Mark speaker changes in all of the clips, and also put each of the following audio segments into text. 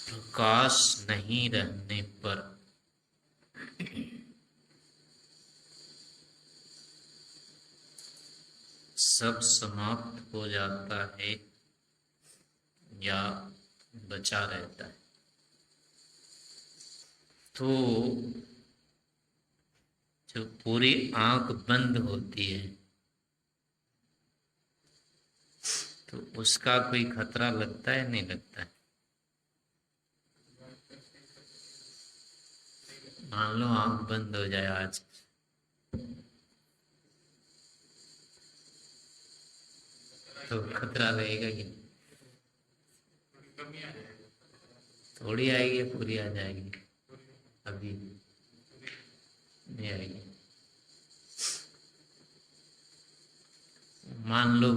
Speaker 1: प्रकाश नहीं रहने पर सब समाप्त हो जाता है या बचा रहता है। तो जो पूरी आंख बंद होती है तो उसका कोई खतरा लगता है, नहीं लगता है? मान लो आंख बंद हो जाए आज, तो खतरा रहेगा कि नहीं? थोड़ी आएगी, पूरी आ जाएगी? अभी नहीं आएगी। मान लो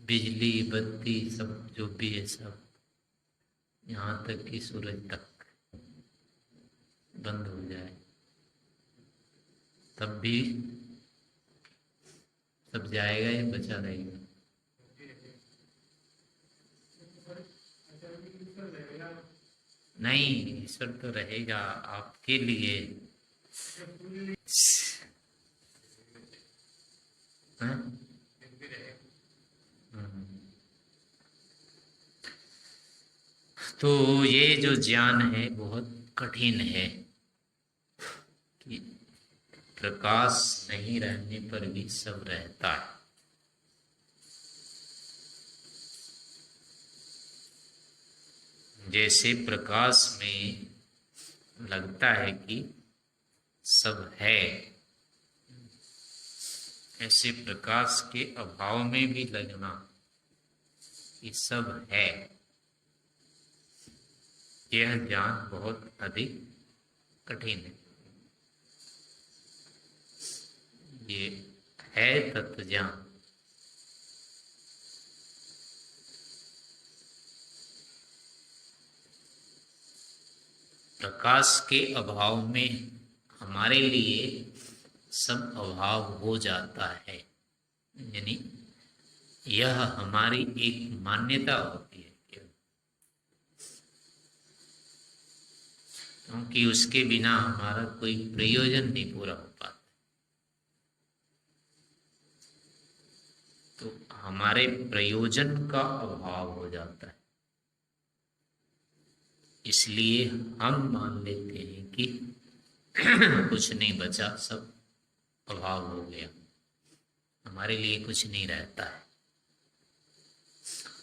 Speaker 1: बिजली बत्ती सब जो भी है सब, यहाँ तक कि सूरज तक बंद हो जाए, तब भी सब जाएगा या बचा रहेगा? नहीं, ईश्वर तो रहेगा आपके लिए। हाँ? तो ये जो ज्ञान है बहुत कठिन है कि प्रकाश नहीं रहने पर भी सब रहता है। जैसे प्रकाश में लगता है कि सब है, ऐसे प्रकाश के अभाव में भी लगना कि सब है, यह ज्ञान बहुत अधिक कठिन है। ये है तत्व ज्ञान। प्रकाश के अभाव में हमारे लिए सब अभाव हो जाता है, यानी यह हमारी एक मान्यता होती है क्योंकि उसके बिना हमारा कोई प्रयोजन नहीं पूरा हो पाता। तो हमारे प्रयोजन का अभाव हो जाता है, इसलिए हम मान लेते हैं कि कुछ नहीं बचा, सब अभाव हो गया, हमारे लिए कुछ नहीं रहता है।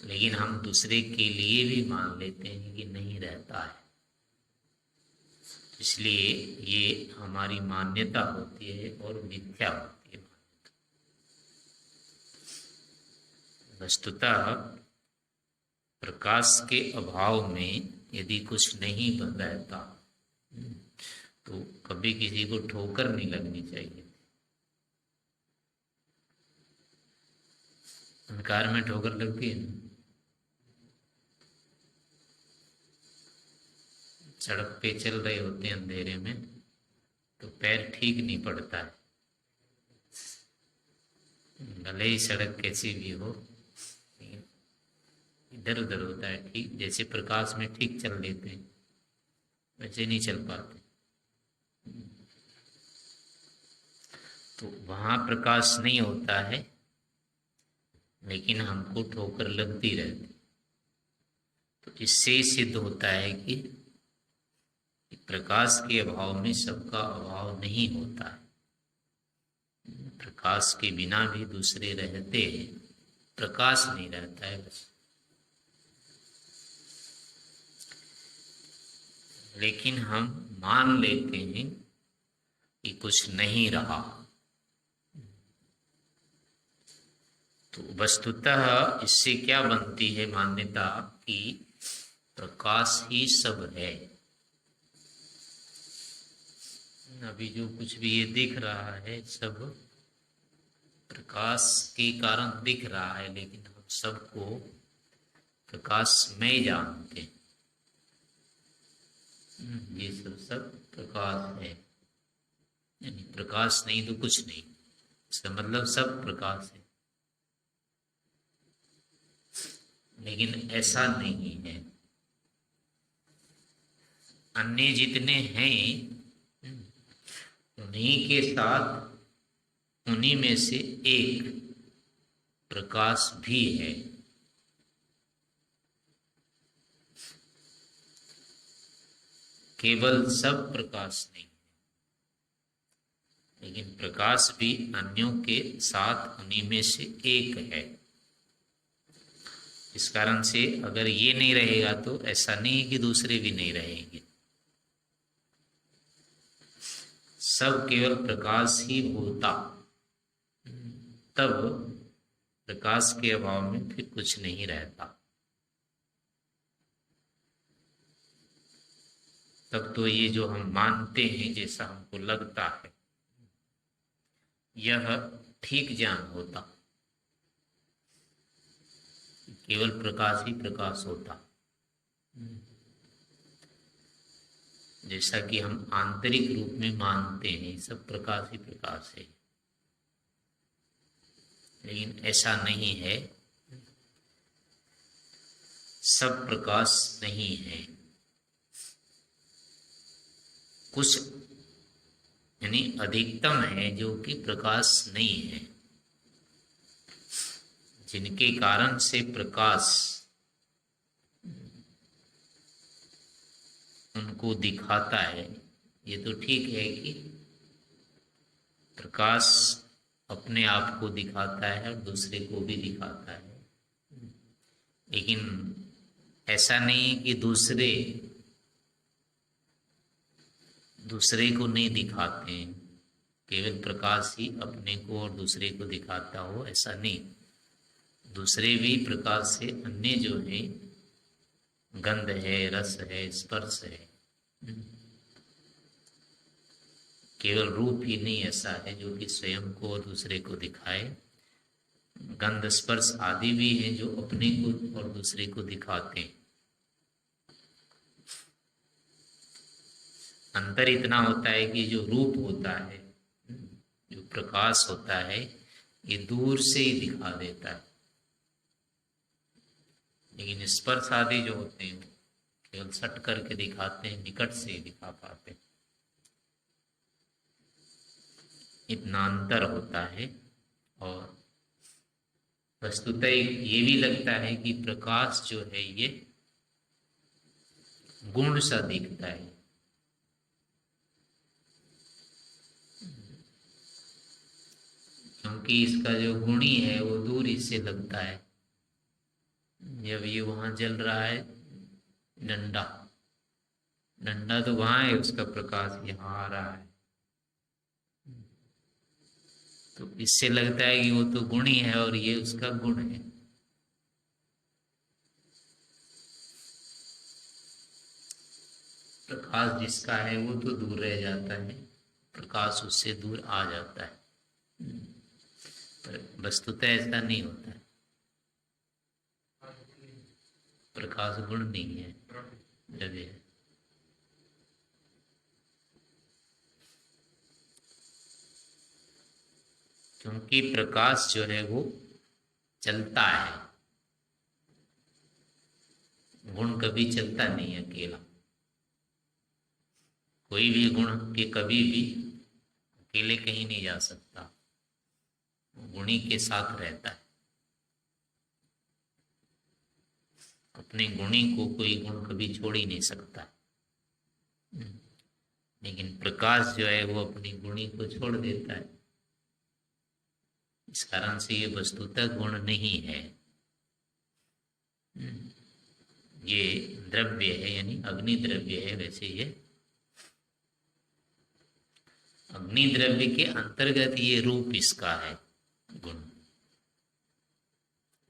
Speaker 1: लेकिन हम दूसरे के लिए भी मान लेते हैं कि नहीं रहता है, इसलिए ये हमारी मान्यता होती है और मिथ्या होती है। वस्तुतः प्रकाश के अभाव में यदि कुछ नहीं रहता तो कभी किसी को ठोकर नहीं लगनी चाहिए। अंधकार में ठोकर लगती है ना, सड़क पे चल रहे होते हैं अंधेरे में तो पैर ठीक नहीं पड़ता है, भले ही सड़क कैसी भी हो, इधर उधर होता है। ठीक जैसे प्रकाश में ठीक चल लेते हैं वैसे नहीं चल पाते। तो वहां प्रकाश नहीं होता है लेकिन हमको ठोकर लगती रहती। तो इससे सिद्ध होता है कि प्रकाश के अभाव में सबका अभाव नहीं होता है। प्रकाश के बिना भी दूसरे रहते हैं, प्रकाश नहीं रहता है बस। लेकिन हम मान लेते हैं कि कुछ नहीं रहा। तो वस्तुतः इससे क्या बनती है मान्यता कि प्रकाश ही सब है। अभी जो कुछ भी ये दिख रहा है सब प्रकाश के कारण दिख रहा है, लेकिन हम सबको प्रकाश में जानते हैं। ये सब प्रकाश है, यानी प्रकाश नहीं तो कुछ नहीं, इसका मतलब सब प्रकाश है। लेकिन ऐसा नहीं है। अन्य जितने हैं उन्हीं के साथ उन्हीं में से एक प्रकाश भी है। केवल सब प्रकाश नहीं, लेकिन प्रकाश भी अन्यों के साथ उन्हीं में से एक है। इस कारण से अगर ये नहीं रहेगा तो ऐसा नहीं है कि दूसरे भी नहीं रहेंगे। सब केवल प्रकाश ही होता, तब प्रकाश के अभाव में फिर कुछ नहीं रहता। तब तो ये जो हम मानते हैं, जैसा हमको लगता है, यह ठीक ज्ञान होता। केवल प्रकाश ही प्रकाश होता। जैसा कि हम आंतरिक रूप में मानते हैं सब प्रकाश ही प्रकाश है, लेकिन ऐसा नहीं है। सब प्रकाश नहीं है, कुछ यानी अधिकतम है जो कि प्रकाश नहीं है, जिनके कारण से प्रकाश उनको दिखाता है। ये तो ठीक है कि प्रकाश अपने आप को दिखाता है और दूसरे को भी दिखाता है, लेकिन ऐसा नहीं कि दूसरे को नहीं दिखाते हैं। केवल प्रकाश ही अपने को और दूसरे को दिखाता हो, ऐसा नहीं। दूसरे भी प्रकाश से अन्य जो है, गंध है, रस है, स्पर्श है, केवल रूप ही नहीं ऐसा है जो कि स्वयं को और दूसरे को दिखाए। गंध, स्पर्श आदि भी हैं जो अपने को और दूसरे को दिखाते हैं। अंतर इतना होता है कि जो रूप होता है, जो प्रकाश होता है, ये दूर से ही दिखा देता है, लेकिन स्पर्श आदि जो होते हैं केवल सट करके दिखाते हैं, निकट से ही दिखा पाते हैं। इतना अंतर होता है। और वस्तुतः ये भी लगता है कि प्रकाश जो है ये गुण सा दिखता है। क्योंकि इसका जो गुणी है वो दूर इससे लगता है। जब ये वहां जल रहा है डंडा, डंडा तो वहां है, उसका प्रकाश यहाँ आ रहा है, तो इससे लगता है कि वो तो गुणी है और ये उसका गुण है। प्रकाश जिसका है वो तो दूर रह जाता है, प्रकाश उससे दूर आ जाता है, पर वस्तुतः ऐसा नहीं होता है। प्रकाश गुण नहीं है, द्रव्य है। क्योंकि प्रकाश जो है वो चलता है, गुण कभी चलता नहीं है अकेला। कोई भी गुण के कभी भी अकेले कहीं नहीं जा सकता, गुणी के साथ रहता है। अपने गुणी को कोई गुण कभी छोड़ ही नहीं सकता, लेकिन प्रकाश जो है वो अपनी गुणी को छोड़ देता है। इस कारण से ये वस्तुतः गुण नहीं है, ये द्रव्य है, यानी अग्नि द्रव्य है। वैसे ये अग्नि द्रव्य के अंतर्गत ये रूप इसका है गुण,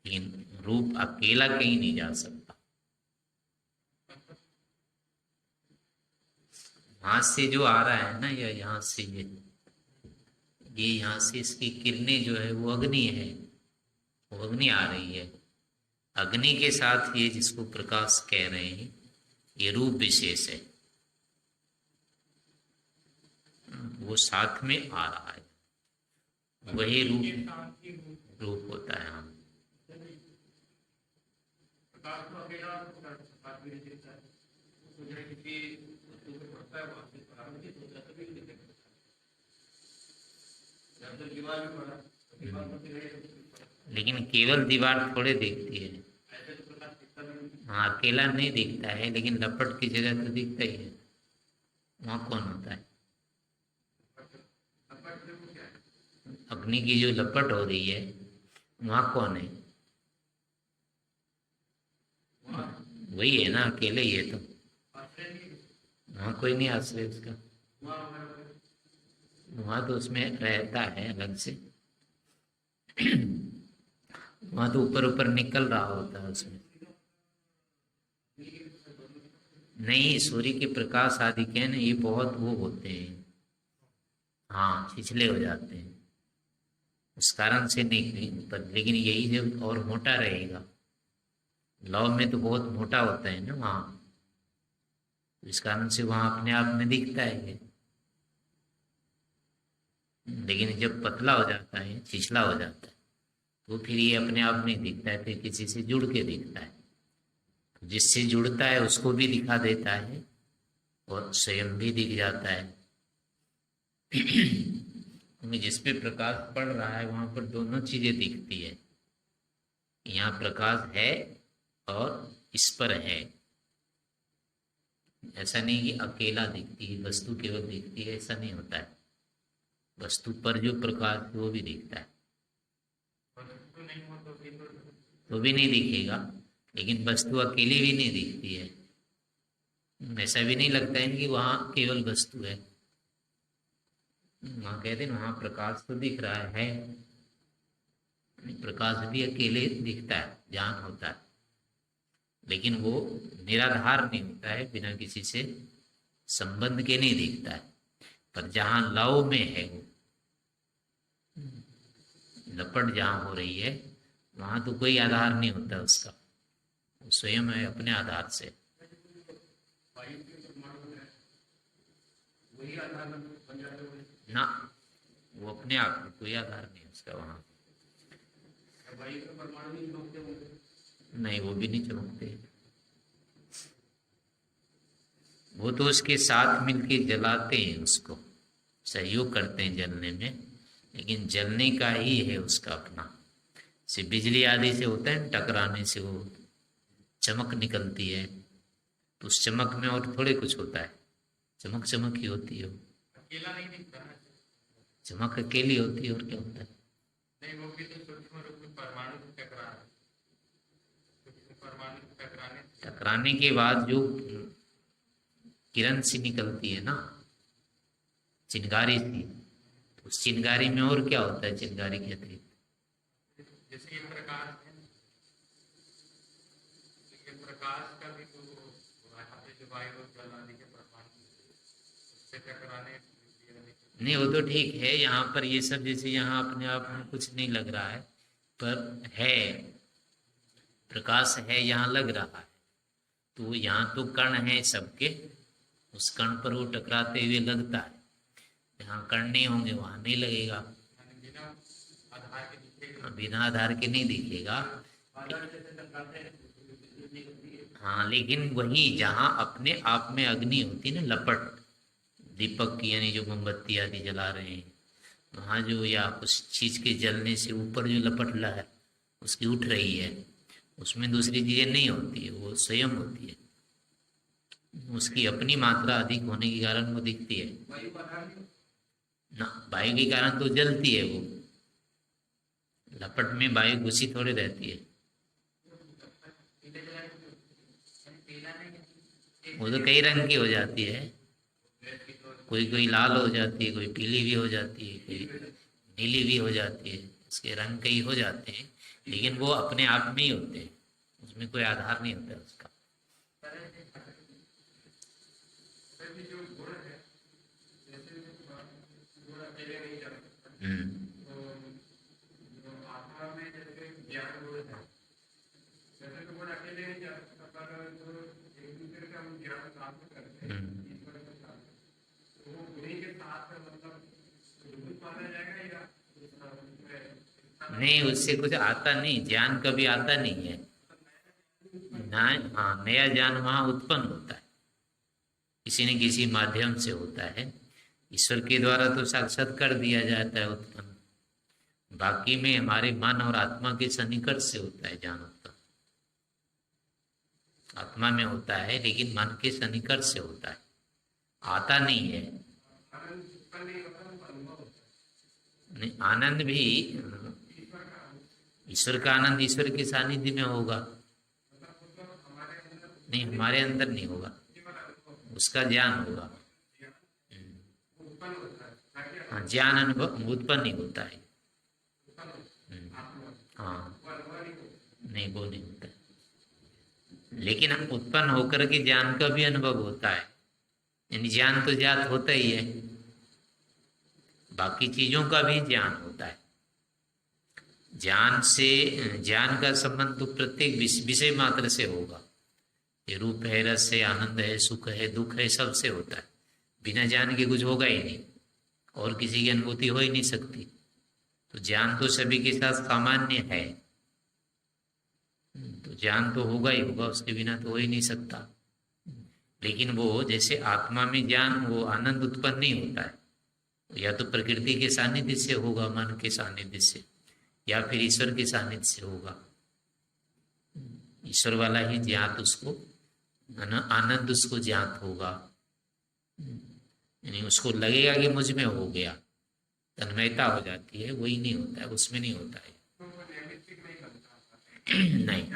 Speaker 1: लेकिन रूप अकेला कहीं नहीं जा सकता। वहां से जो आ रहा है ना, या यहाँ से ये यहाँ से इसकी किरणें जो है वो अग्नि है, वो अग्नि आ रही है। अग्नि के साथ ये जिसको प्रकाश कह रहे हैं ये रूप विशेष है, वो साथ में आ रहा है, वही रूप होता है। हाँ, लेकिन केवल दीवार थोड़े दिखती है। हाँ, अकेला नहीं दिखता है, लेकिन लपट की जगह तो दिखता ही है। वहाँ कौन होता है? अग्नि की जो लपट हो रही है, वहाँ कौन है? वही है ना, अकेले ही है। तो वहाँ कोई नहीं आश्रय उसका। वहाँ तो उसमें रहता है अलग से। वहाँ तो ऊपर ऊपर निकल रहा होता है उसमें। नहीं, सूर्य के प्रकाश आदि के ना, ये बहुत वो होते हैं। हाँ, छिछले हो जाते हैं, उस कारण से नहीं पर, लेकिन यही जब और मोटा रहेगा। लौ में तो बहुत मोटा होता है ना वहाँ, तो इस कारण से वहाँ अपने आप में दिखता है ये। लेकिन जब पतला हो जाता है, छिछला हो जाता है, तो फिर ये अपने आप नहीं दिखता है, फिर किसी से जुड़ के दिखता है। तो जिससे जुड़ता है उसको भी दिखा देता है और स्वयं भी दिख जाता है। क्योंकि जिस पे प्रकाश पड़ रहा है वहां पर दोनों चीजें दिखती है। यहाँ प्रकाश है और इस पर है। ऐसा नहीं कि अकेला दिखती है वस्तु, केवल दिखती है, ऐसा नहीं होता है। वस्तु पर जो प्रकाश है वो भी दिखता है। तो भी नहीं दिखेगा, लेकिन वस्तु अकेली भी नहीं दिखती है। ऐसा भी नहीं लगता है कि वहाँ केवल वस्तु है। वहाँ कहते हैं वहाँ प्रकाश तो दिख रहा है, प्रकाश भी अकेले दिखता है, ज्ञान होता है, लेकिन वो निराधार नहीं होता है, बिना किसी से संबंध के नहीं दिखता है। पर जहाँ लव में है, वो लपट जहाँ हो रही है, वहां तो कोई आधार नहीं होता उसका, वो स्वयं है अपने आधार से। ना, वो अपने आप में कोई आधार नहीं उसका वहां। नहीं, वो भी नहीं चमकते। वो तो उसके साथ मिलके जलाते हैं, उसको सहयोग करते हैं जलने में, लेकिन जलने का ही है उसका अपना। से बिजली आदि से होता है, टकराने से वो चमक निकलती है, तो उस चमक में और थोड़े कुछ होता है, चमक चमक ही होती है। अकेला नहीं दिखता है, चमक अकेली होती है, और क्या होता है? नहीं, वो भी तो सूक्ष्म रूप में परमाणु टकरा है, परमाणु टकराने के बाद जो किरण सी निकलती है ना, चिंगारी सी, उस चिंगारी में और क्या होता है? चिंगारी के अतिरिक्त जैसे ये प्रकाश है, ये प्रकाश का भी तो जो वायु और जल आदि के परमाणु उससे टकराने। नहीं, वो तो ठीक है, यहाँ पर ये सब जैसे यहाँ अपने आप में कुछ नहीं लग रहा है, पर है, प्रकाश है, यहाँ लग रहा है। तो यहाँ तो कण है सबके, उस कण पर वो टकराते हुए लगता है। जहाँ कण नहीं होंगे वहां नहीं लगेगा, बिना आधार के नहीं दिखेगा। हाँ, लेकिन वही जहाँ अपने आप में अग्नि होती है ना, लपट, दीपक की यानी जो मोमबत्ती आदि जला रहे हैं, वहाँ जो या उस चीज के जलने से ऊपर जो लपट लहर उसकी उठ रही है, उसमें दूसरी चीजें नहीं होती है, वो स्वयं होती है। उसकी अपनी मात्रा अधिक होने के कारण वो दिखती है ना। वायु के कारण तो जलती है वो, लपट में वायु घुसी थोड़ी रहती है। वो तो कई रंग की हो जाती है, कोई कोई लाल हो जाती है, कोई पीली भी हो जाती है, कोई नीली भी हो जाती है, उसके रंग कई हो जाते हैं, लेकिन वो अपने आप में ही होते हैं, उसमें कोई आधार नहीं होता उसका। नहीं, उससे कुछ आता नहीं, ज्ञान कभी आता नहीं है ना। हाँ, नया ज्ञान वहां उत्पन्न होता है, किसी न किसी माध्यम से होता है। ईश्वर के द्वारा तो साक्षात कर दिया जाता है उत्पन्न, बाकी में हमारे मन और आत्मा के सन्निकट से होता है ज्ञान उत्पन्न। आत्मा में होता है लेकिन मन के सन्निकट से होता है, आता नहीं है। नहीं, आनंद भी ईश्वर का आनंद ईश्वर के सानिध्य में होगा। नहीं, हमारे अंदर नहीं होगा, उसका ज्ञान होगा। हाँ, ज्ञान अनुभव उत्पन्न नहीं होता है। हाँ, नहीं वो नहीं होता है। लेकिन उत्पन्न होकर के ज्ञान का भी अनुभव होता है, यानी ज्ञान तो ज्ञात होता ही है, बाकी चीजों का भी ज्ञान होता है। ज्ञान से ज्ञान का संबंध तो प्रत्येक विषय मात्र से होगा। ये रूप है, रस है, आनंद है, सुख है, दुख है, सबसे होता है। बिना ज्ञान के कुछ होगा ही नहीं, और किसी की अनुभूति हो ही नहीं सकती। तो ज्ञान तो सभी के साथ सामान्य है, तो ज्ञान तो होगा ही होगा, उसके बिना तो हो ही नहीं सकता। लेकिन वो जैसे आत्मा में ज्ञान, वो आनंद उत्पन्न नहीं होता है, या तो प्रकृति के सानिध्य से होगा, मन के सानिध्य से, या फिर ईश्वर के सानिध्य से होगा। ईश्वर वाला ही ज्ञात उसको, आनंद उसको ज्ञात होगा, यानी उसको लगेगा कि मुझ में हो गया, तन्मयता हो जाती है, वही नहीं होता है, उसमें नहीं होता है। नहीं,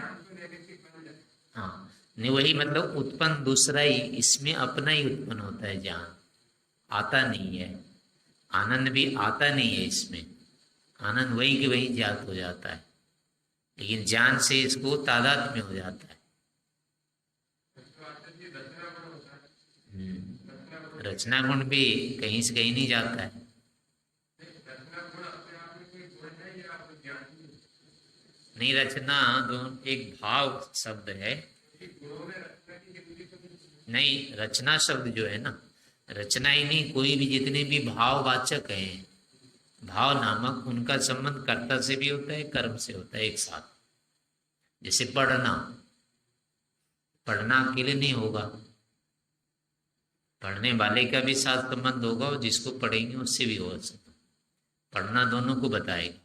Speaker 1: हाँ नहीं, वही मतलब उत्पन्न दूसरा ही, इसमें अपना ही उत्पन्न होता है ज्ञान, आता नहीं है। आनंद भी आता नहीं है इसमें, आनंद वही के वही ज्ञात हो जाता है, लेकिन ज्ञान से इसको तादाद में हो जाता है। रचना गुण भी कहीं से कहीं नहीं जाता है। नहीं, रचना एक भाव शब्द है। नहीं, रचना शब्द जो है ना, रचना ही नहीं, कोई भी जितने भी भाववाचक हैं, भाव नामक, उनका संबंध कर्ता से भी होता है, कर्म से होता है एक साथ। जैसे पढ़ना, पढ़ना अकेले नहीं होगा, पढ़ने वाले का भी साथ संबंध होगा, और जिसको पढ़ेंगे उससे भी होगा संबंध। पढ़ना दोनों को बताएगा।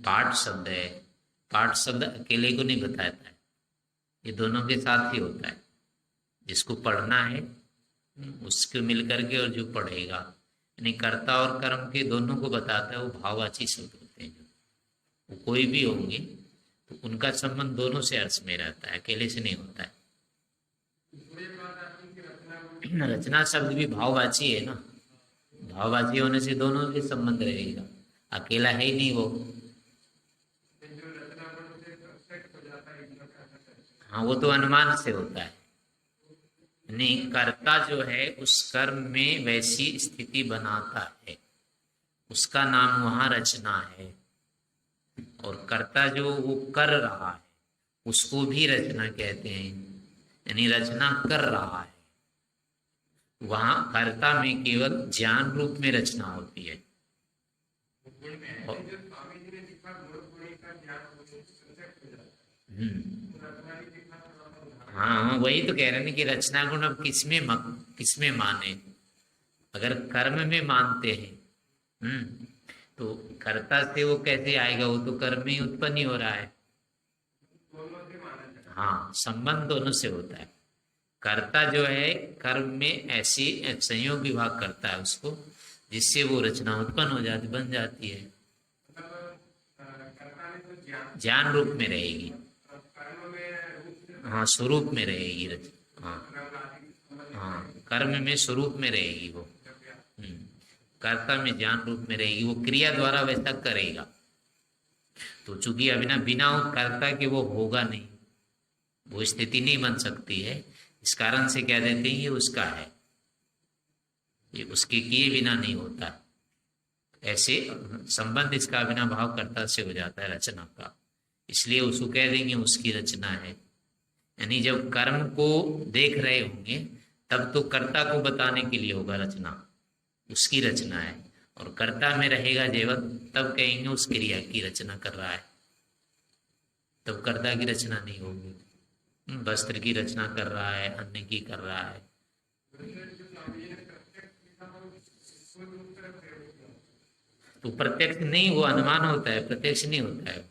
Speaker 1: पाठ शब्द है, पाठ शब्द अकेले को नहीं बताता है, ये दोनों के साथ ही होता है। जिसको पढ़ना है उसको मिल करके, और जो पढ़ेगा, यानी कर्ता और कर्म के दोनों को बताता है। वो भाववाची शब्द होते हैं, वो कोई भी होंगे तो उनका संबंध दोनों से अर्थ में रहता है, अकेले से नहीं होता है। रचना शब्द भी भाववाची है ना, भाववाची होने से दोनों के संबंध रहेगा, अकेला है ही नहीं वो। हाँ, वो तो अनुमान से होता है। नहीं, कर्ता जो है उस कर्म में वैसी स्थिति बनाता है, उसका नाम वहां रचना है। और कर्ता जो वो कर रहा है उसको भी रचना कहते हैं, यानी रचना कर रहा है। वहां कर्ता में केवल ज्ञान रूप में रचना होती है। हाँ, वही तो कह रहे हैं कि रचना गुण अब किसमें माने। अगर कर्म में मानते हैं तो कर्ता से वो कैसे आएगा, वो तो कर्म में ही उत्पन्न ही हो रहा है। हाँ, संबंध दोनों से होता है। कर्ता जो है कर्म में ऐसी संयोग विभाग करता है उसको, जिससे वो रचना उत्पन्न हो जाती, बन जाती है, ज्ञान रूप में रहेगी। हाँ, स्वरूप में रहेगी रचना। हाँ, कर्म में स्वरूप में रहेगी वो, कर्ता में ज्ञान रूप में रहेगी, वो क्रिया द्वारा वैसा करेगा। तो चूंकि अभी बिना कर्ता के वो होगा नहीं, वो स्थिति नहीं बन सकती है, इस कारण से कह देते हैं ये उसका है, ये उसके किए बिना नहीं होता। ऐसे संबंध इसका बिना भाव कर्ता से हो जाता है रचना का, इसलिए उसको कह देंगे उसकी रचना है। यानी जब कर्म को देख रहे होंगे तब तो कर्ता को बताने के लिए होगा रचना, उसकी रचना है। और कर्ता में रहेगा जीवन, तब कहेंगे उस क्रिया की रचना कर रहा है, तब कर्ता की रचना नहीं होगी। वस्त्र की रचना कर रहा है, अन्न की कर रहा है, तो प्रत्यक्ष नहीं, वो अनुमान होता है, प्रत्यक्ष नहीं होता है।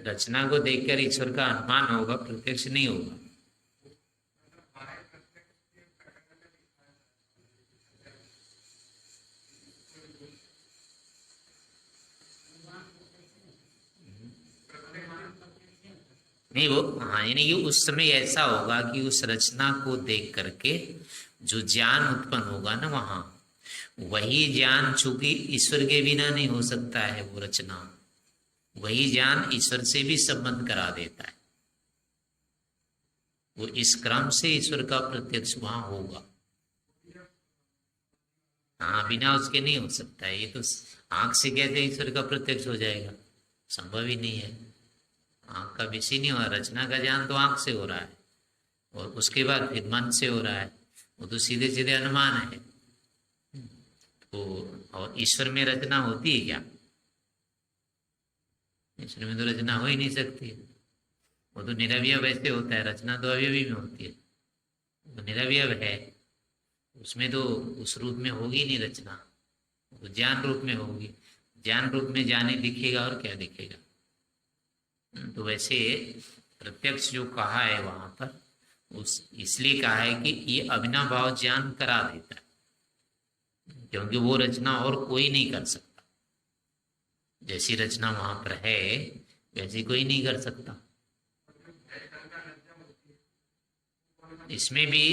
Speaker 1: रचना को देखकर ईश्वर का अनुमान होगा, प्रत्यक्ष नहीं होगा। नहीं वो, हाँ, यानी कि उस समय ऐसा होगा कि उस रचना को देख करके जो ज्ञान उत्पन्न होगा ना, वहां वही ज्ञान, चूंकि ईश्वर के बिना नहीं हो सकता है वो रचना, वही ज्ञान ईश्वर से भी संबंध करा देता है। वो इस क्रम से ईश्वर का प्रत्यक्ष वहां होगा। हाँ, बिना उसके नहीं हो सकता है। ये तो आंख से कैसे ईश्वर का प्रत्यक्ष हो जाएगा, संभव ही नहीं है। आंख का विषय नहीं हो रहा, रचना का ज्ञान तो आंख से हो रहा है, और उसके बाद फिर मन से हो रहा है, वो तो सीधे सीधे अनुमान है। तो और ईश्वर में रचना होती है क्या? ईश्वर में तो रचना हो ही नहीं सकती। वो तो निरवयव वैसे होता है, रचना तो अवयवी में होती है, वो निरवयव है, उसमें तो उस रूप में होगी नहीं रचना, वो ज्ञान रूप में होगी। ज्ञान रूप में जाने दिखेगा, और क्या दिखेगा। तो वैसे प्रत्यक्ष जो कहा है वहां पर, उस इसलिए कहा है कि ये अभिनव भाव ज्ञान करा देता है, क्योंकि वो रचना और कोई नहीं कर सकता। जैसी रचना वहां पर है वैसी कोई नहीं कर सकता। इसमें भी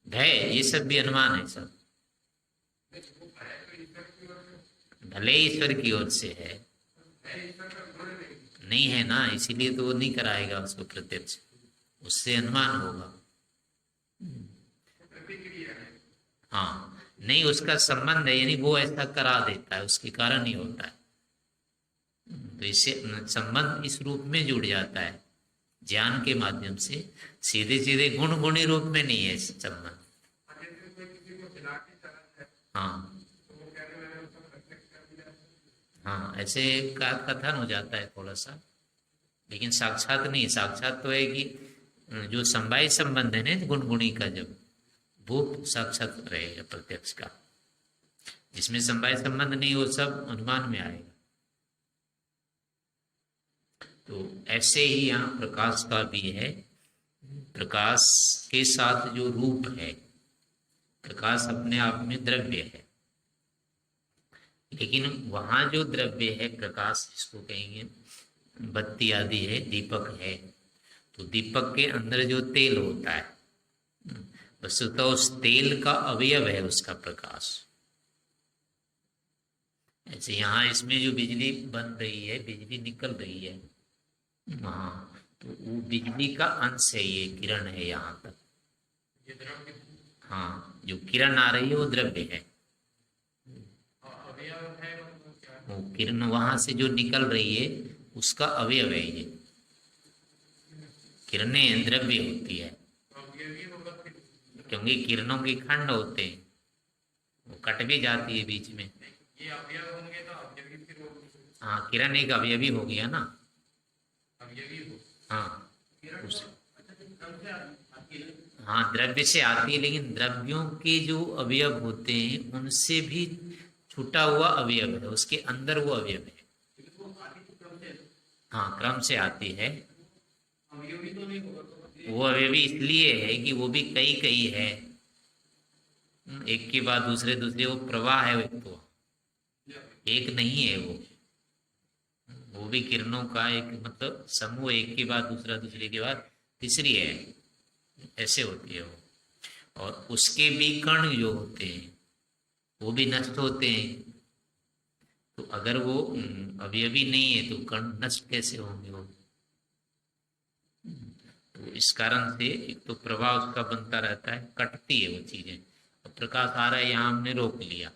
Speaker 1: भय, ये सब भी अनुमान है सब, भले ईश्वर की ओर से है, नहीं है ना, इसीलिए तो वो नहीं कराएगा उसको प्रत्यक्ष, उससे अनुमान होगा। हाँ, नहीं, उसका संबंध है, यानी वो ऐसा करा देता है, उसके कारण ही होता है। तो इससे संबंध इस रूप में जुड़ जाता है, ज्ञान के माध्यम से, सीधे सीधे गुण गुणी रूप में नहीं है संबंध। हाँ हाँ, ऐसे का कथन हो जाता है थोड़ा सा, लेकिन साक्षात नहीं। साक्षात तो है कि जो समवाय संबंध है ना गुण गुणी का, जब वो साक्षात रहेगा प्रत्यक्ष का। जिसमें समवाय संबंध नहीं, वो सब अनुमान में आएगा। तो ऐसे ही यहाँ प्रकाश का भी है। प्रकाश के साथ जो रूप है, प्रकाश अपने आप में द्रव्य है, लेकिन वहां जो द्रव्य है प्रकाश, जिसको कहेंगे बत्ती आदि है, दीपक है, तो दीपक के अंदर जो तेल होता है, वस्तुतः उस तेल का अवयव है उसका प्रकाश। ऐसे यहाँ इसमें जो बिजली बन रही है, बिजली निकल रही है वहां, तो वो बिजली का अंश है, ये किरण है यहाँ तक। हाँ, जो किरण आ रही है वो द्रव्य है। वो किरण वहां से जो निकल रही है उसका अवयव है ये। किरणें द्रव्य होती है, क्योंकि किरणों के खंड होते हैं, वो कट भी जाती है बीच में। ये अवयव होंगे तो अवयवी फिर वो, हाँ, किरण एक अवयवी हो गया ना, अवयवी हो, हाँ हाँ, द्रव्य से आती है, लेकिन द्रव्यों के जो अवयव होते हैं उनसे भी छूटा हुआ अवयव है, उसके अंदर वो अवयव है। हाँ, क्रम से आती है। वो अवयवी इसलिए है कि वो भी कई कई है, एक के बाद दूसरे दूसरे, वो प्रवाह है, तो एक नहीं है वो भी किरणों का एक मतलब समूह, एक के बाद दूसरा, दूसरे के बाद तीसरी है, ऐसे होती है वो। और उसके भी कण जो होते हैं वो भी नष्ट होते हैं। तो अगर वो अवयवी नहीं है तो कण नष्ट कैसे होंगे वो। तो इस कारण से एक तो प्रभाव उसका बनता रहता है, कटती है वो चीजें। अब प्रकाश आ रहा है, यहाँ हमने रोक लिया,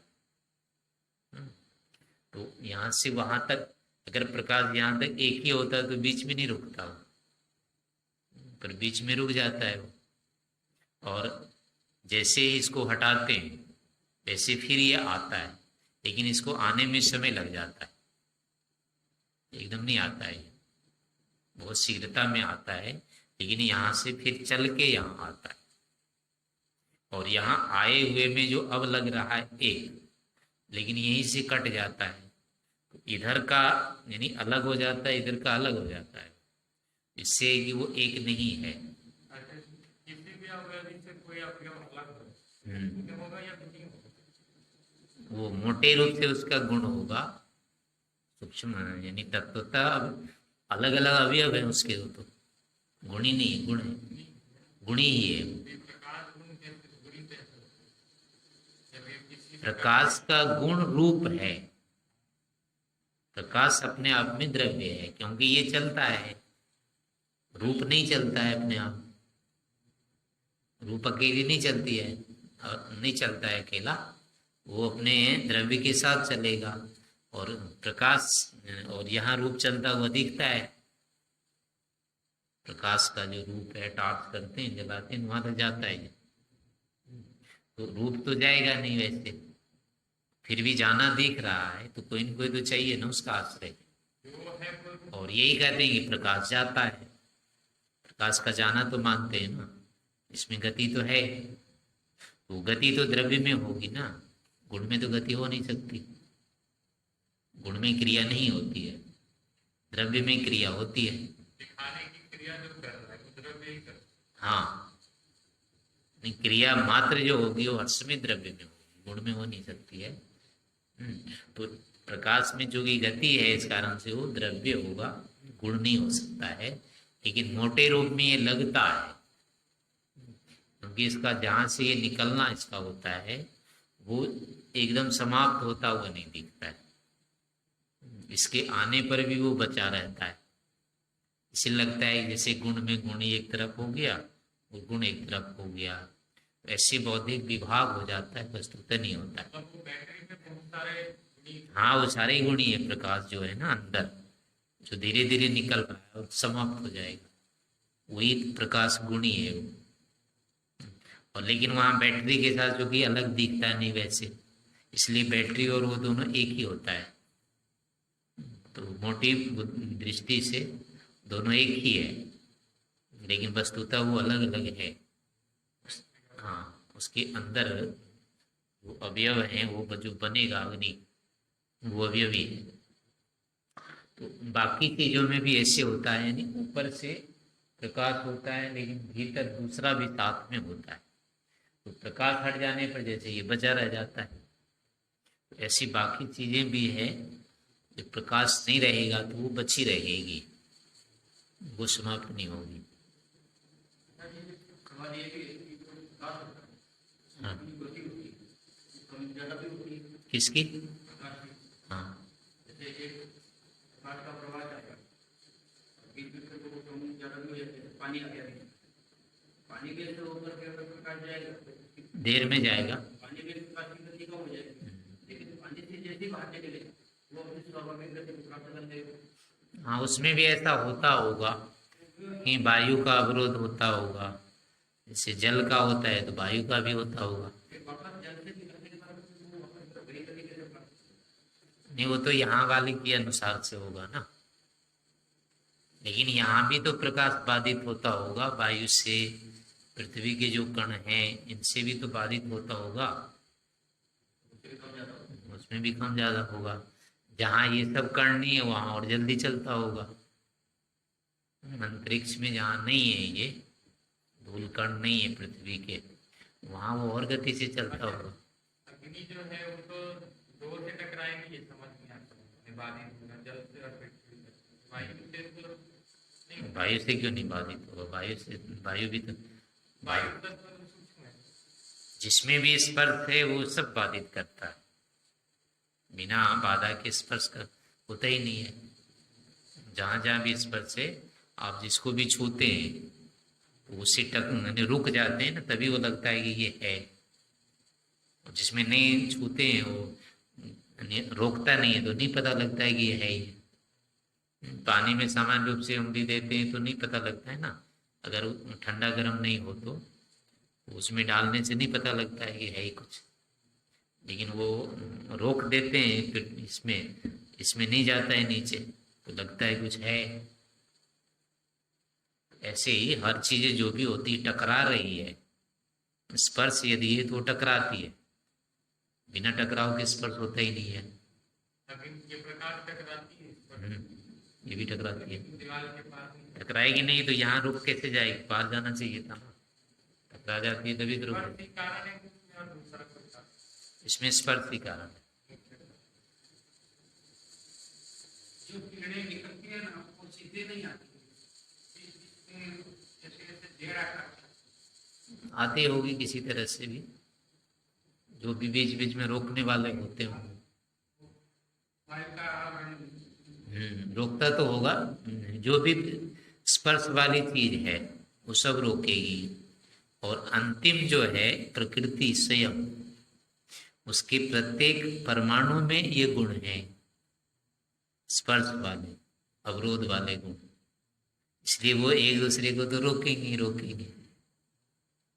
Speaker 1: तो यहाँ से वहां तक अगर प्रकाश यहाँ तक एक ही होता है तो बीच में नहीं रुकता वो, पर बीच में रुक जाता है वो। और जैसे ही इसको हटाते हैं वैसे फिर ये आता है, लेकिन इसको आने में समय लग जाता है, एकदम नहीं आता है, बहुत शीघ्रता में आता है। लेकिन यहाँ से फिर चल के यहाँ आता है, और यहाँ आए हुए में जो अब लग रहा है एक, लेकिन यहीं से कट जाता है, तो इधर का यानी अलग हो जाता है, इधर का अलग हो जाता है, इससे कि वो एक नहीं है। वो मोटे रूप से उसका गुण होगा, सूक्ष्म यानी तत्वता अलग अलग अवयव है उसके, तो गुण ही नहीं है, गुण है, गुणी ही है। प्रकाश का गुण रूप है, प्रकाश अपने आप में द्रव्य है, क्योंकि ये चलता है, रूप नहीं चलता है अपने आप, रूप अकेली नहीं चलती है, नहीं चलता है अकेला, वो अपने द्रव्य के साथ चलेगा। और प्रकाश, और यहाँ रूप चलता हुआ दिखता है, प्रकाश का जो रूप है, टॉर्च करते हैं, जलाते हैं, वहां तक जाता है, तो रूप तो जाएगा नहीं वैसे, फिर भी जाना दिख रहा है, तो कोई न कोई तो चाहिए ना उसका आश्रय, और यही कहते हैं कि प्रकाश जाता है, प्रकाश का जाना तो मानते हैं ना, इसमें गति तो है, तो गति तो द्रव्य में होगी ना, गुण में तो गति हो नहीं सकती, गुण में क्रिया नहीं होती है, द्रव्य में क्रिया होती है। हाँ, नहीं, क्रिया मात्र जो होगी वो हर्षमी द्रव्य में होगी, गुण में हो नहीं सकती है। तो प्रकाश में जो की गति है, इस कारण से वो द्रव्य होगा, गुण नहीं हो सकता है, लेकिन मोटे रूप में ये लगता है, क्योंकि इसका जहां से ये निकलना इसका होता है, वो एकदम समाप्त होता हुआ नहीं दिखता है, इसके आने पर भी वो बचा रहता है, इसलिए लगता है जैसे गुण में गुण एक तरफ हो गया, वो गुण एक तरफ हो गया, ऐसे बौद्धिक विभाग हो जाता है, वस्तुतः नहीं होता है। हाँ, वो सारे गुण ही है, प्रकाश जो है ना अंदर, जो धीरे धीरे निकल रहा है, वो समाप्त हो जाएगा, वही प्रकाश गुण ही है वो। और लेकिन वहाँ बैटरी के साथ जो कि अलग दिखता है नहीं वैसे, इसलिए बैटरी और वो दोनों एक ही होता है, तो मोटी दृष्टि से दोनों एक ही है, लेकिन वस्तुतः वो अलग अलग है। हाँ, उसके अंदर वो अवयव है, वो जो बनेगा अग्नि, वो अवयवी है। तो बाकी चीजों में भी ऐसे होता है, यानी ऊपर से प्रकाश होता है, लेकिन भीतर दूसरा भी साथ में होता है, तो प्रकाश हट जाने पर जैसे ये बचा रह जाता है, तो ऐसी बाकी चीजें भी है, जब प्रकाश नहीं रहेगा तो वो बची रहेगी, वो समाप्त नहीं होगी। हाँ, किसकी? हाँ, देर में जाएगा। हाँ, उसमें भी ऐसा होता होगा कि वायु का अवरोध होता होगा, जैसे जल का होता है तो वायु का भी होता होगा। नहीं, वो तो यहाँ वाले के अनुसार से होगा ना, लेकिन यहाँ भी तो प्रकाश बाधित होता होगा, वायु से, पृथ्वी के जो कण हैं इनसे भी तो बाधित होता होगा, उसमें भी कम ज्यादा होगा, जहाँ ये सब कण नहीं है वहां और जल्दी चलता होगा, अंतरिक्ष में जहाँ नहीं है ये धूल कण नहीं है पृथ्वी के, वहां वो और गति से चलता होगा।
Speaker 2: अग्नि जो है वो तो दो से टकराएंगे, ये समझ नहीं आता, बाधित होगा जल से और पृथ्वी से, वायु से तो नहीं,
Speaker 1: वायु से क्यों नहीं बाधित होगा, वायु से, वायु भी तो,
Speaker 2: वायु तत्व तो सूक्ष्म है,
Speaker 1: जिसमें भी स्पर्श है वो सब बाधित करता है, बिना बाधा के स्पर्श कर होता ही नहीं है, जहां जहां भी स्पर्श है, आप जिसको भी छूते हैं तो उससे टक रुक जाते हैं ना, तभी वो लगता है कि ये है, और जिसमें नहीं छूते हैं वो रोकता नहीं है, तो नहीं पता लगता है कि ये है ही। पानी में सामान्य रूप से उंगली देते हैं तो नहीं पता लगता है ना, अगर ठंडा गर्म नहीं हो तो उसमें डालने से नहीं पता लगता है कि है ही कुछ, लेकिन वो रोक देते हैं, फिर इसमें नहीं जाता है नीचे, तो लगता है कुछ है। ऐसे ही हर चीजें जो भी होती है टकरा रही है, स्पर्श यदि है तो वो टकराती है, बिना टकराव के स्पर्श होता ही नहीं है।
Speaker 2: लेकिन ये प्रकाश टकराती है इस पर,
Speaker 1: ये भी टकराती है।
Speaker 2: दीवार के पास नहीं।
Speaker 1: टकराएगी नहीं तो यहाँ रुक कैसे जाएगी, पार जाना चाहिए था ना, टकरा जाती है तभी तो रुक।
Speaker 2: स्पर्श ही कारण है कि और दूसरा कोई कारण?
Speaker 1: इसमें स्पर्श ही कारण है।
Speaker 3: जो किरणें निकलती है ना वो सीधे नहीं आती, जैसे जैसे देर आकर
Speaker 1: आती होगी किसी तरह से भी, जो भी बीच बीच में रोकने वाले होते होंगे।
Speaker 3: वायु का आवरण
Speaker 1: रोकता तो होगा। जो भी स्पर्श वाली चीज है वो सब रोकेगी। और अंतिम जो है प्रकृति स्वयं, उसके प्रत्येक परमाणु में ये गुण है, स्पर्श वाले, अवरोध वाले गुण। इसलिए वो एक दूसरे को तो रोकेंगे ही रोकेंगे।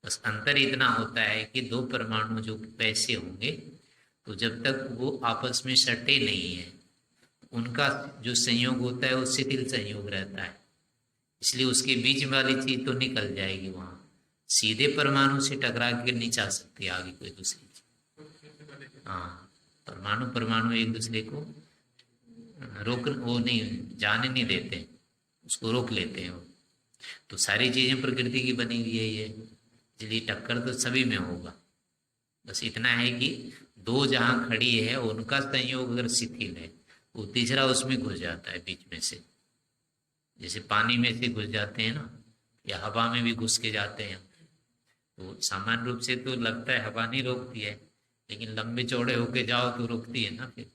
Speaker 1: बस अंतर इतना होता है कि दो परमाणु जो वैसे होंगे तो जब तक वो आपस में सटे नहीं है, उनका जो संयोग होता है वो शिथिल संयोग रहता है। इसलिए उसके बीच वाली चीज तो निकल जाएगी, वहां सीधे परमाणु से टकरा के नहीं जा सकती आगे कोई दूसरी चीज। हाँ, परमाणु परमाणु एक दूसरे को रोक, वो नहीं जाने नहीं देते, उसको रोक लेते हैं वो। तो सारी चीजें प्रकृति की बनी हुई है ये, इसलिए टक्कर तो सभी में होगा। बस इतना है कि दो जहां खड़ी है उनका संयोग अगर शिथिल है, वो तीसरा उसमें घुस जाता है बीच में से। जैसे पानी में से घुस जाते हैं ना, या हवा में भी घुस के जाते हैं। तो सामान्य रूप से तो लगता है हवा नहीं रोकती है, लेकिन लंबे चौड़े होके जाओ तो रोकती है ना। फिर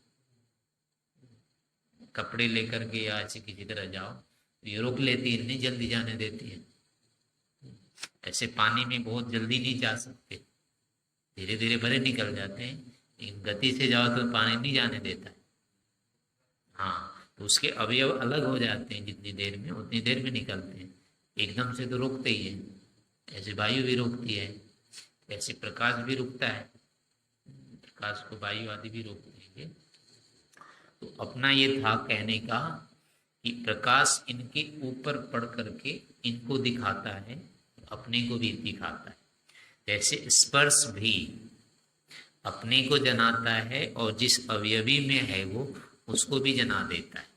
Speaker 1: कपड़े लेकर के या ऐसे किसी तरह जाओ तो ये रोक लेती है, नहीं जल्दी जाने देती है। ऐसे पानी में बहुत जल्दी नहीं जा सकते, धीरे धीरे भरे निकल जाते हैं, लेकिन गति से जाओ तो पानी नहीं जाने देता है। हाँ, तो उसके अवयव अलग हो जाते हैं, जितनी देर में उतनी देर में निकलते हैं, एकदम से तो रोकते ही है। ऐसे वायु भी रोकती है, ऐसे प्रकाश भी रुकता है, प्रकाश को वायु आदि भी रोकते हैं। तो अपना ये था कहने का कि प्रकाश इनके ऊपर पड़ करके इनको दिखाता है, अपने को भी दिखाता है। जैसे स्पर्श भी अपने को जनाता है और जिस अवयवी में है वो उसको भी जना देता है।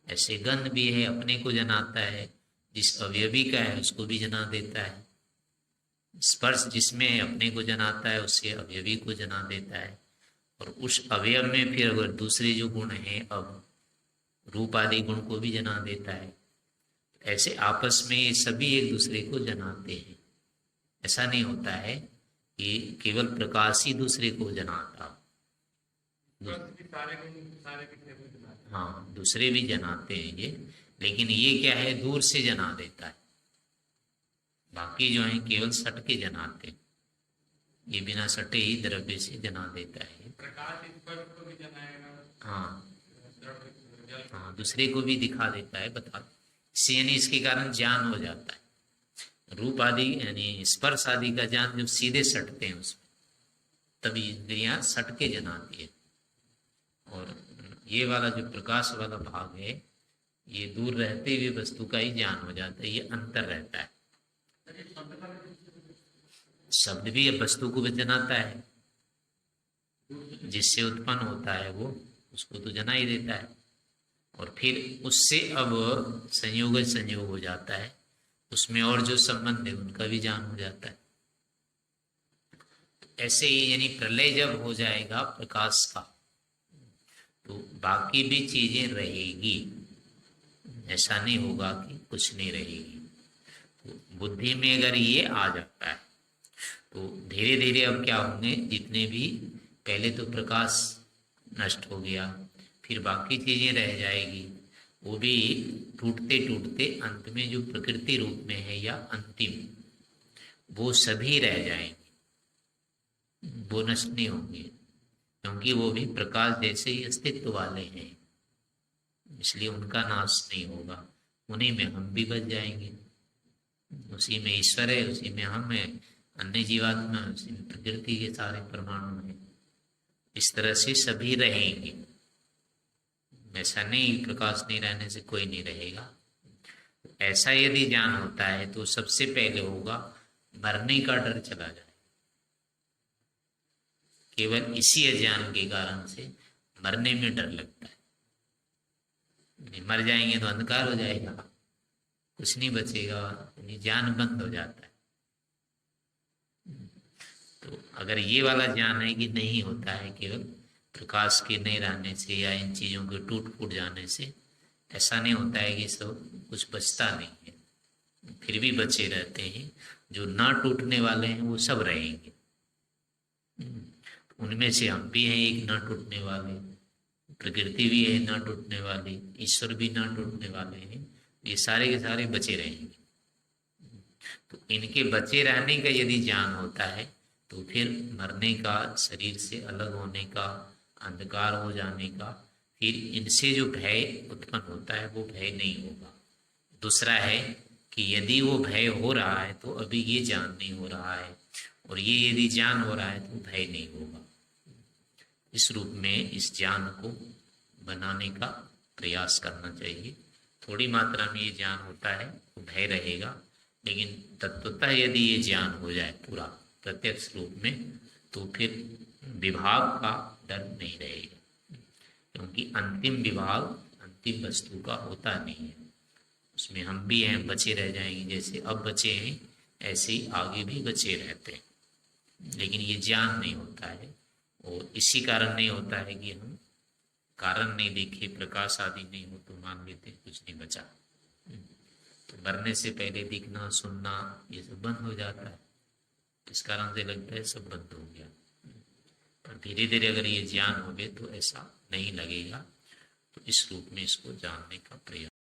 Speaker 1: ऐसे गंध भी है, अपने को जनाता है, जिस अवयवी का है उसको भी जना देता है। स्पर्श जिसमें है अपने को जनाता है, उसके अवयवी को जना देता है। और उस अवयव में फिर अगर दूसरे जो गुण हैं, अब रूप आदि गुण को भी जना देता है। ऐसे आपस में ये सभी एक दूसरे को जनाते हैं। ऐसा नहीं होता है कि केवल प्रकाश ही दूसरे को जनाता हो। हाँ, दूसरे भी जनाते हैं ये, लेकिन ये क्या है, दूर से जना देता है। बाकी जो है केवल सट के जनाते हैं, ये बिना सटे ही द्रव्य से जना देता है।
Speaker 2: प्रकाश स्पर्श को भी जनाएगा।
Speaker 1: हाँ हाँ, दूसरे को भी दिखा देता है, बता, इससे यानी इसके कारण ज्ञान हो जाता है। रूप आदि यानी स्पर्श आदि का ज्ञान जब सीधे सटते हैं उसमें, तभी इंद्रियां सट के जनाती है। और ये वाला जो प्रकाश वाला भाग है, ये दूर रहते हुए वस्तु का ही ज्ञान हो जाता है, ये अंतर रहता है। शब्द भी वस्तु को भी जनाता है, जिससे उत्पन्न होता है वो उसको तो जना ही देता है। और फिर उससे अब संयोग हो जाता है, उसमें और जो संबंध है उनका भी ज्ञान हो जाता है। ऐसे ही यानी प्रलय जब हो जाएगा प्रकाश का, तो बाकी भी चीजें रहेगी, ऐसा नहीं होगा कि कुछ नहीं रहेगी। तो बुद्धि में अगर ये आ जाता है तो धीरे धीरे अब क्या होंगे, जितने भी पहले तो प्रकाश नष्ट हो गया, फिर बाकी चीजें रह जाएगी, वो भी टूटते टूटते अंत में जो प्रकृति रूप में है या अंतिम, वो सभी रह जाएंगे, वो नष्ट नहीं होंगे, क्योंकि वो भी प्रकाश जैसे ही अस्तित्व वाले हैं, इसलिए उनका नाश नहीं होगा। उन्हीं में हम भी बच जाएंगे, उसी में ईश्वर है, उसी में हम है, अन्य जीवात्मा, उसी में प्रकृति के सारे परमाणु हैं। इस तरह से सभी रहेंगे, ऐसा नहीं प्रकाश नहीं रहने से कोई नहीं रहेगा, ऐसा यदि ज्ञान होता है तो सबसे पहले होगा मरने का डर चला जाए। केवल इसी अज्ञान के कारण से मरने में डर लगता है। मर जाएंगे तो अंधकार हो जाएगा, कुछ नहीं बचेगा, ज्ञान बंद हो जाता है। तो अगर ये वाला ज्ञान है कि नहीं होता है, केवल प्रकाश के नहीं रहने से या इन चीजों के टूट फूट जाने से ऐसा नहीं होता है कि सब कुछ बचता नहीं है, फिर भी बचे रहते हैं। जो ना टूटने वाले हैं वो सब रहेंगे। उनमें से हम भी हैं एक ना टूटने वाले, प्रकृति भी है ना टूटने वाली, ईश्वर भी ना टूटने वाले हैं। ये सारे के सारे बचे रहेंगे। तो इनके बचे रहने का यदि ज्ञान होता है तो फिर मरने का, शरीर से अलग होने का, अंधकार हो जाने का, फिर इनसे जो भय उत्पन्न होता है वो भय नहीं होगा। दूसरा है कि यदि वो भय हो रहा है तो अभी ये ज्ञान नहीं हो रहा है, और ये यदि ज्ञान हो रहा है तो भय नहीं होगा। इस रूप में इस ज्ञान को बनाने का प्रयास करना चाहिए। थोड़ी मात्रा में ये ज्ञान होता है तो भय रहेगा, लेकिन तत्वतः यदि ये ज्ञान हो जाए पूरा प्रत्यक्ष रूप में तो फिर विभाग का डर नहीं रहेगा, क्योंकि अंतिम विभाग अंतिम वस्तु का होता नहीं है। उसमें हम भी हैं, बचे रह जाएंगे। जैसे अब बचे हैं ऐसे ही आगे भी बचे रहते हैं, लेकिन ये ज्ञान नहीं होता है। और इसी कारण नहीं होता है कि हम कारण नहीं देखे, प्रकाश आदि नहीं हो तो मान लेते कुछ नहीं बचा। तो मरने से पहले दिखना, सुनना, ये सब बंद हो जाता है। इस कारण से लगता है सब बंद हो गया। पर धीरे धीरे अगर ये ज्ञान हो गए तो ऐसा नहीं लगेगा। तो इस रूप में इसको जानने का प्रयास